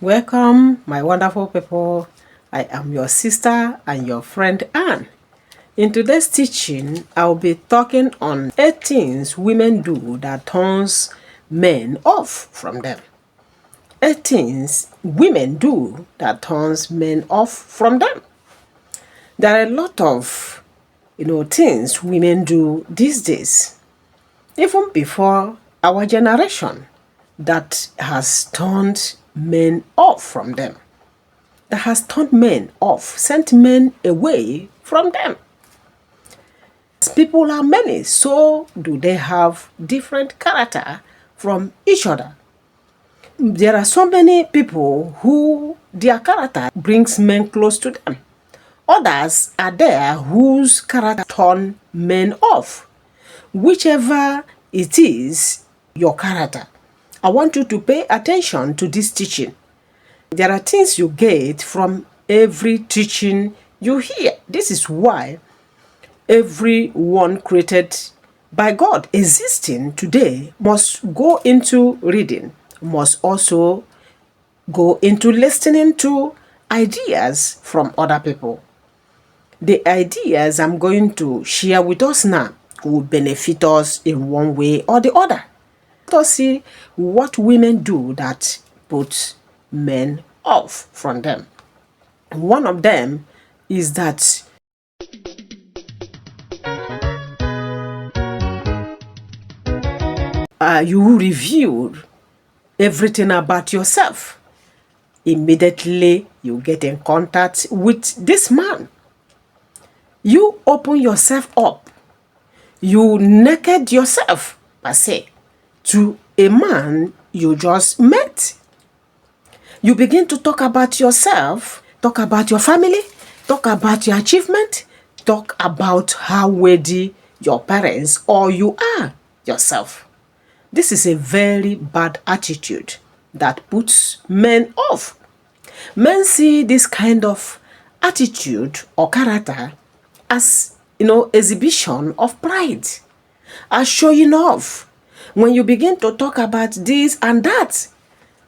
Welcome, my wonderful people. I am your sister and your friend Anne. In today's teaching, I'll be talking on 8 things women do that turns men off from them. 8 things women do that turns men off from them. There are a lot of things women do these days, even before our generation, that has turned men off from them. That has turned men off, sent men away from them. As people are many, so do they have different character from each other. There are so many people who their character brings men close to them. Others are there whose character turn men off. Whichever it is, your character, I want you to pay attention to this teaching. There are things you get from every teaching you hear. This is why everyone created by God existing today must go into reading, must also go into listening to ideas from other people. The ideas I'm going to share with us now will benefit us in one way or the other. Let us see what women do that puts men off from them. One of them is that you review everything about yourself. Immediately you get in contact with this man. You open yourself up. You naked yourself, per se, to a man you just met. You begin to talk about yourself, talk about your family, talk about your achievement, talk about how worthy your parents or you are yourself. This is a very bad attitude that puts men off. Men see this kind of attitude or character as, exhibition of pride, as showing off. When you begin to talk about this and that,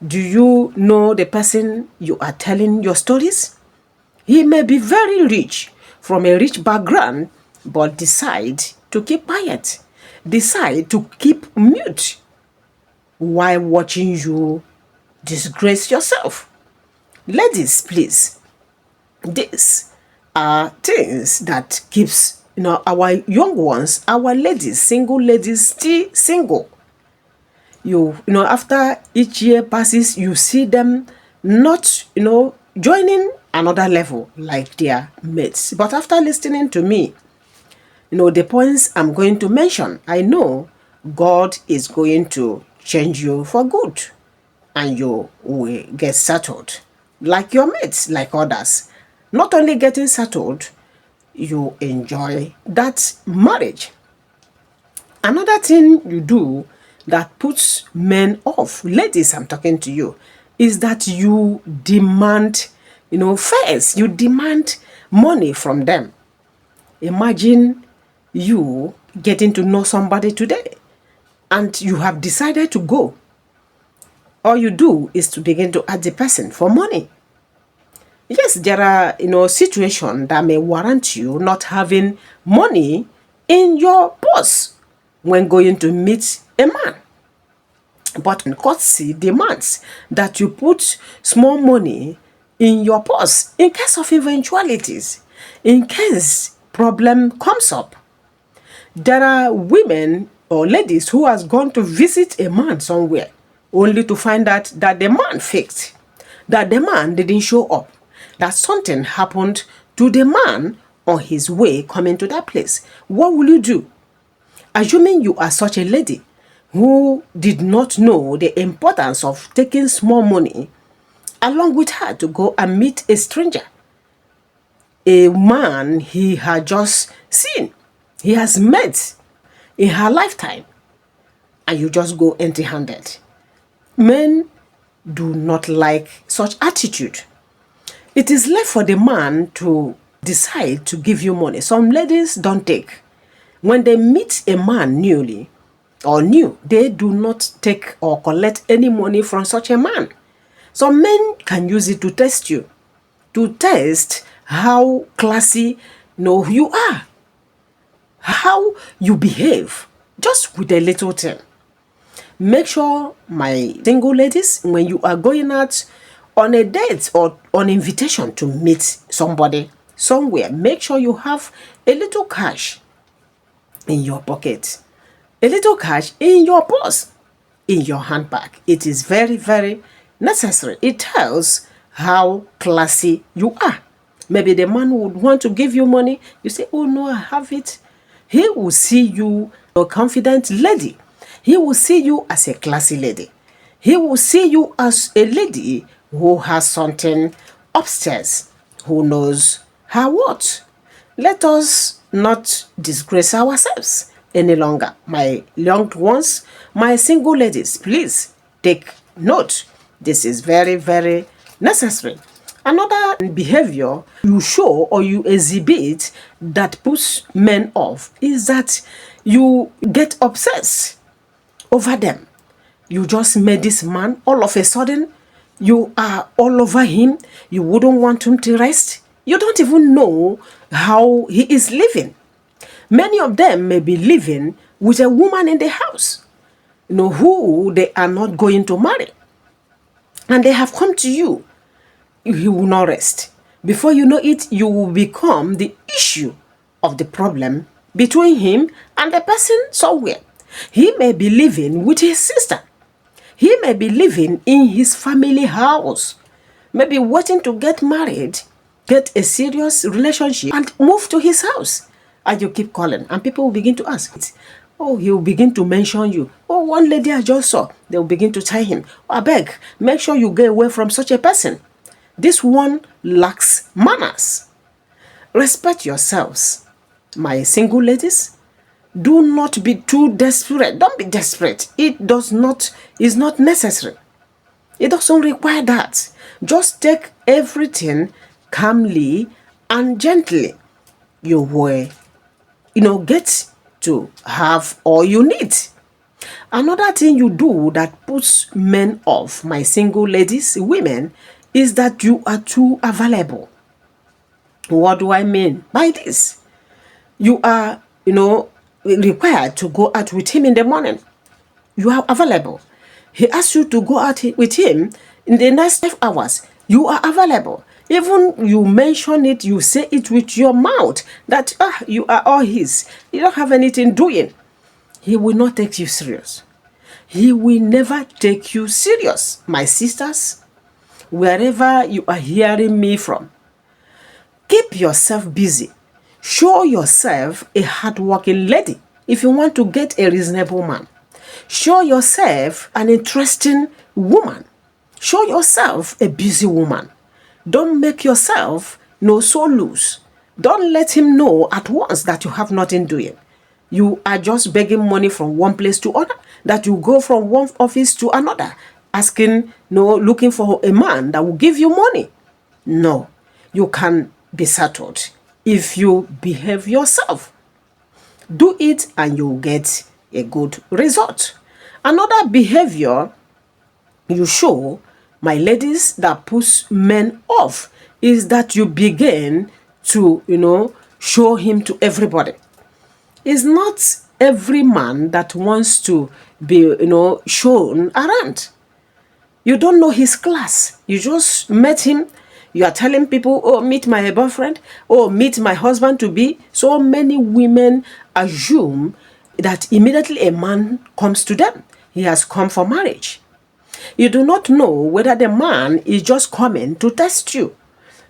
do you know the person you are telling your stories? He may be very rich, from a rich background, but decide to keep quiet, decide to keep mute while watching you disgrace yourself. Ladies, please, these are things that keeps our young ones, our ladies, single ladies, still single. After each year passes, you see them not, joining another level like their mates. But after listening to me, the points I'm going to mention, I know God is going to change you for good and you will get settled like your mates, like others. Not only getting settled, you enjoy that marriage. Another thing you do that puts men off, ladies, I'm talking to you, is that you demand, fares. You demand money from them. Imagine you getting to know somebody today and you have decided to go. All you do is to begin to ask the person for money. Yes, there are, situations that may warrant you not having money in your purse when going to meet a man. But courtesy demands that you put small money in your purse in case of eventualities, in case problem comes up. There are women or ladies who has gone to visit a man somewhere only to find out that the man faked, that the man didn't show up, that something happened to the man on his way coming to that place. What will you do? Assuming you are such a lady who did not know the importance of taking small money along with her to go and meet a stranger, a man he had just seen, he has met in her lifetime, and you just go empty-handed. Men do not like such attitude. It is left for the man to decide to give you money. Some ladies don't take. When they meet a man newly or new, they do not take or collect any money from such a man. Some men can use it to test you, to test how classy you are, how you behave, just with a little thing. Make sure, my single ladies, when you are going out on a date or on invitation to meet somebody somewhere, make sure you have a little cash in your pocket, a little cash in your purse, in your handbag. It is very, very necessary. It tells how classy you are. Maybe the man would want to give you money. You say, oh no, I have it. He will see you a confident lady. He will see you as a classy lady. He will see you as a lady who has something upstairs, who knows her worth. Let us not disgrace ourselves any longer. My young ones, my single ladies, please take note. This is very, very necessary. Another behavior you show or you exhibit that puts men off is that you get obsessed over them. You just met this man, all of a sudden, you are all over him. You wouldn't want him to rest. You don't even know how he is living. Many of them may be living with a woman in the house, who they are not going to marry. And they have come to you. He will not rest. Before you know it, you will become the issue of the problem between him and the person somewhere. He may be living with his sister. He may be living in his family house. Maybe waiting to get married, get a serious relationship, and move to his house. And you keep calling, and people will begin to ask. Oh, he will begin to mention you. Oh, one lady I just saw. They will begin to tell him, I beg, make sure you get away from such a person. This one lacks manners. Respect yourselves. My single ladies, do not be too desperate. Don't be desperate. It is not necessary. It doesn't require that. Just take everything calmly and gently. You will, get to have all you need. Another thing you do that puts men off, my single ladies, women, is that you are too available. What do I mean by this? You are, required to go out with him in the morning. You are available. He asks you to go out with him in the next 5 hours. You are available. Even you mention it, you say it with your mouth that you are all his. You don't have anything doing. He will not take you serious. He will never take you serious. My sisters, wherever you are hearing me from, keep yourself busy. Show yourself a hardworking lady if you want to get a reasonable man. Show yourself an interesting woman. Show yourself a busy woman. Don't make yourself so loose. Don't let him know at once that you have nothing doing. You are just begging money from one place to another, that you go from one office to another, asking, looking for a man that will give you money. No, you can be settled if you behave yourself. Do it and you'll get a good result. Another behavior you show, my ladies, that puts men off is that you begin to, show him to everybody. It's not every man that wants to be, shown around. You don't know his class. You just met him. You are telling people, oh, meet my boyfriend. Oh, meet my husband to be. So many women assume that immediately a man comes to them, he has come for marriage. You do not know whether the man is just coming to test you,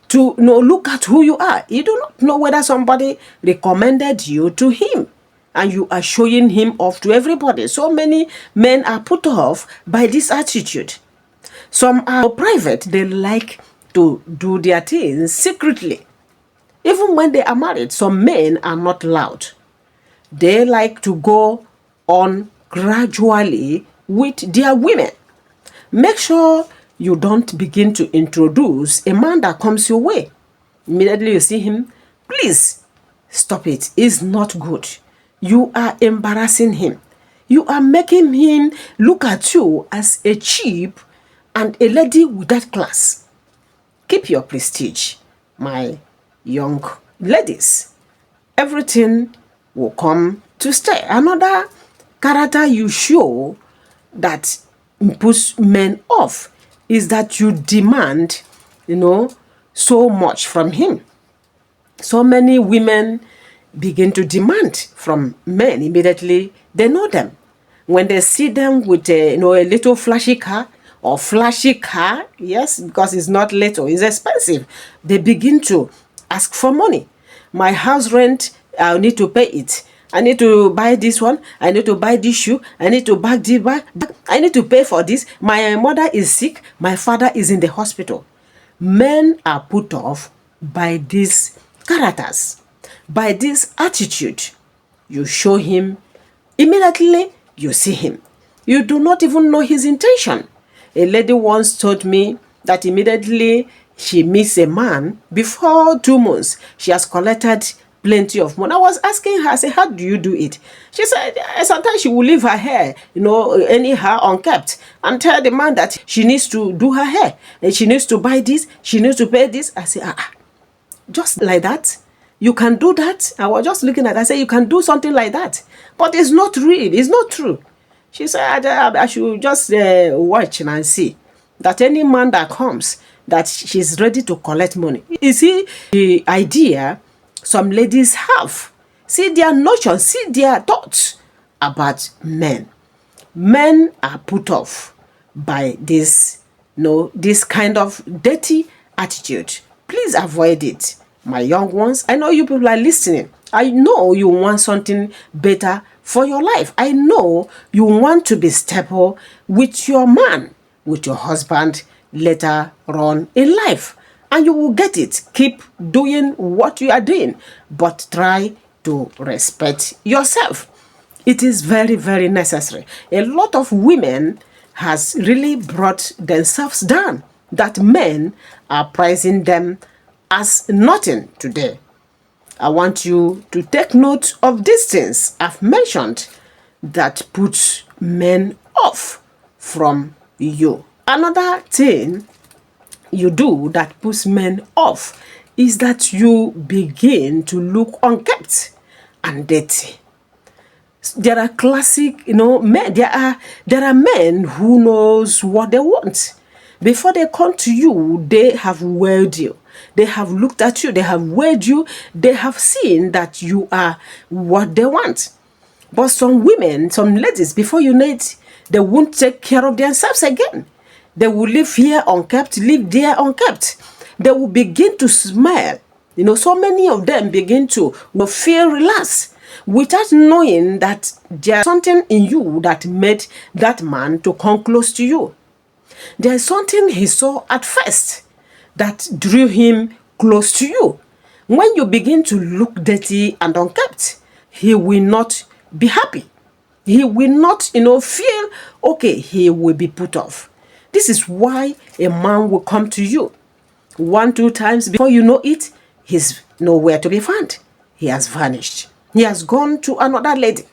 to look at who you are. You do not know whether somebody recommended you to him and you are showing him off to everybody. So many men are put off by this attitude. Some are private. They like to do their things secretly. Even when they are married, some men are not loud. They like to go on gradually with their women. Make sure you don't begin to introduce a man that comes your way. Immediately you see him, please stop it. It's not good. You are embarrassing him. You are making him look at you as a cheap and a lady with that class. Keep your prestige, my young ladies. Everything will come to stay. Another character you show that puts men off is that you demand, so much from him. So many women begin to demand from men immediately they know them. When they see them with a little flashy car or flashy car, yes, because it's not little, it's expensive, they begin to ask for money. My house rent, I need to pay it. I need to buy this one. I need to buy this shoe. I need to buy this bag. I need to pay for this. My mother is sick. My father is in the hospital. Men are put off by these characters, by this attitude. You show him, immediately you see him. You do not even know his intention. A lady once told me that immediately she meets a man, before 2 months, she has collected plenty of money. I was asking her, I said, how do you do it? She said, sometimes she will leave her hair, anyhow, unkept, and tell the man that she needs to do her hair, and she needs to buy this, she needs to pay this. I said, just like that? You can do that? I was just looking at her, I said, you can do something like that? But it's not real, it's not true. She said, I should just watch and see that any man that comes, that she's ready to collect money. You see the idea some ladies have. See their notion, see their thoughts about men. Men are put off by this kind of dirty attitude. Please avoid it, my young ones. I know you people are listening. I know you want something better for your life. I know you want to be stable with your man, with your husband later on in life. And you will get it. Keep doing what you are doing, but try to respect yourself. It is very, very necessary. A lot of women has really brought themselves down, that men are prizing them as nothing today. I want you to take note of these things I've mentioned that puts men off from you. Another thing you do that puts men off is that you begin to look unkept and dirty. There are classic, men. There are men who knows what they want. Before they come to you, they have weighed you. They have looked at you. They have weighed you. They have seen that you are what they want. But some women, some ladies, before you know it, they won't take care of themselves again. They will live here unkept, live there unkept. They will begin to smile. So many of them begin to feel relaxed without knowing that there's something in you that made that man to come close to you. There's something he saw at first that drew him close to you. When you begin to look dirty and unkept, he will not be happy. He will not, feel okay. He will be put off. This is why a man will come to you 1, 2 times. Before you know it, he's nowhere to be found. He has vanished. He has gone to another lady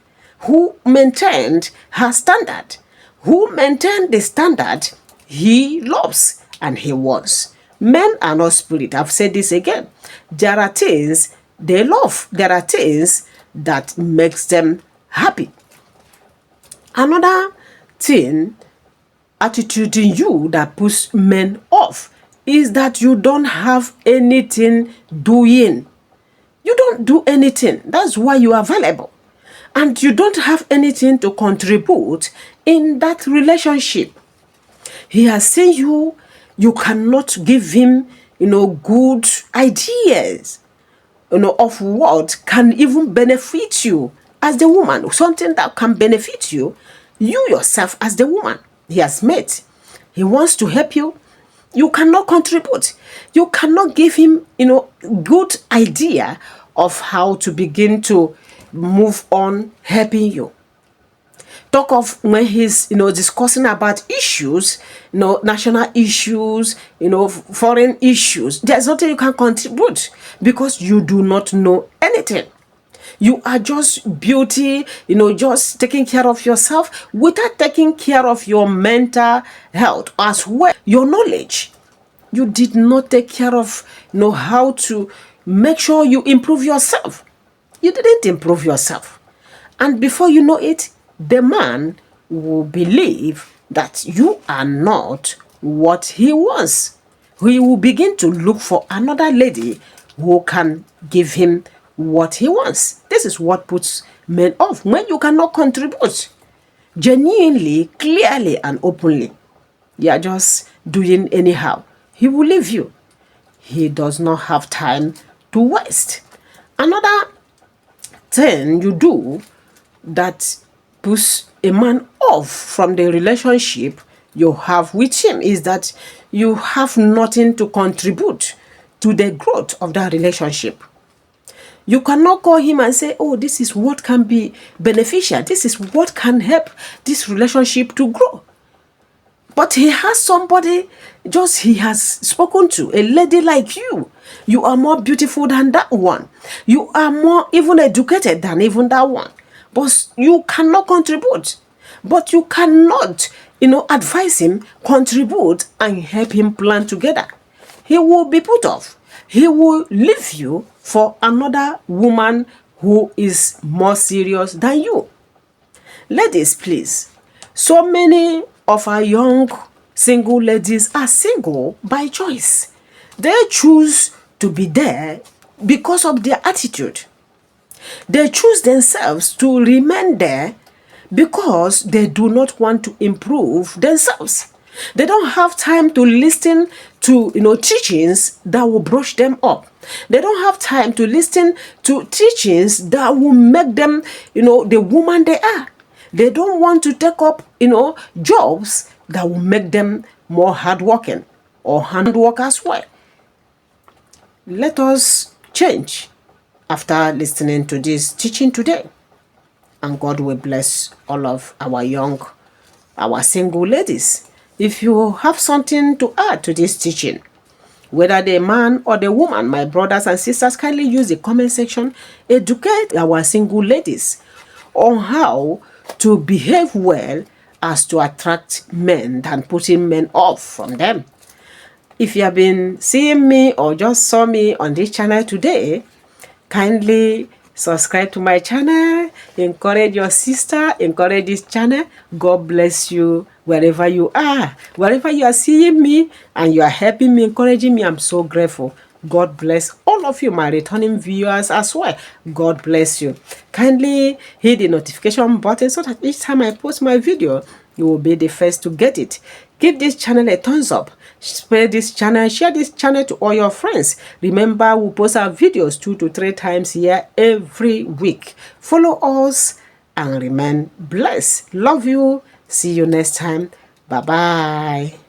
who maintained her standard, who maintained the standard he loves and he wants. Men are not spirit. I've said this again. There are things they love. There are things that makes them happy. Another thing, attitude in you that puts men off is that you don't have anything doing. You don't do anything. That's why you are available. And you don't have anything to contribute in that relationship. He has seen you. You cannot give him, good ideas, of what can even benefit you as the woman. Something that can benefit you yourself as the woman he has met. He wants to help you. You cannot contribute. You cannot give him, good idea of how to begin to move on helping you. Talk of when he's, discussing about issues, national issues, foreign issues. There's nothing you can contribute because you do not know anything. You are just beauty, just taking care of yourself without taking care of your mental health as well. Your knowledge. You did not take care of, how to make sure you improve yourself. You didn't improve yourself. And before you know it, the man will believe that you are not what he wants. He will begin to look for another lady who can give him what he wants. This is what puts men off, when you cannot contribute genuinely, clearly, and openly. You are just doing anyhow. He will leave you. He does not have time to waste. Another thing you do that puts a man off from the relationship you have with him is that you have nothing to contribute to the growth of that relationship. You cannot call him and say, oh, this is what can be beneficial. This is what can help this relationship to grow. But he has somebody just he has spoken to, a lady like you. You are more beautiful than that one. You are more even educated than even that one. But you cannot contribute. But you cannot, advise him, contribute, and help him plan together. He will be put off. He will leave you for another woman who is more serious than you. Ladies, please. So many of our young single ladies are single by choice. They choose to be there because of their attitude. They choose themselves to remain there because they do not want to improve themselves. They don't have time to listen to, teachings that will brush them up. They don't have time to listen to teachings that will make them, the woman they are. They don't want to take up, jobs that will make them more hardworking or handwork as well. Let us change after listening to this teaching today. And God will bless all of our single ladies. If you have something to add to this teaching, whether the man or the woman, my brothers and sisters, kindly use the comment section. Educate our single ladies on how to behave well as to attract men than putting men off from them. If you have been seeing me or just saw me on this channel today, kindly subscribe to my channel, encourage your sister, encourage this channel. God bless you wherever you are. Wherever you are seeing me and you are helping me, encouraging me, I'm so grateful. God bless all of you, my returning viewers as well. God bless you. Kindly hit the notification button so that each time I post my video, you will be the first to get it. Give this channel a thumbs up. Spread this channel, share this channel to all your friends. Remember, we post our videos 2 to 3 times here every week. Follow us and remain blessed. Love you. See you next time. Bye-bye.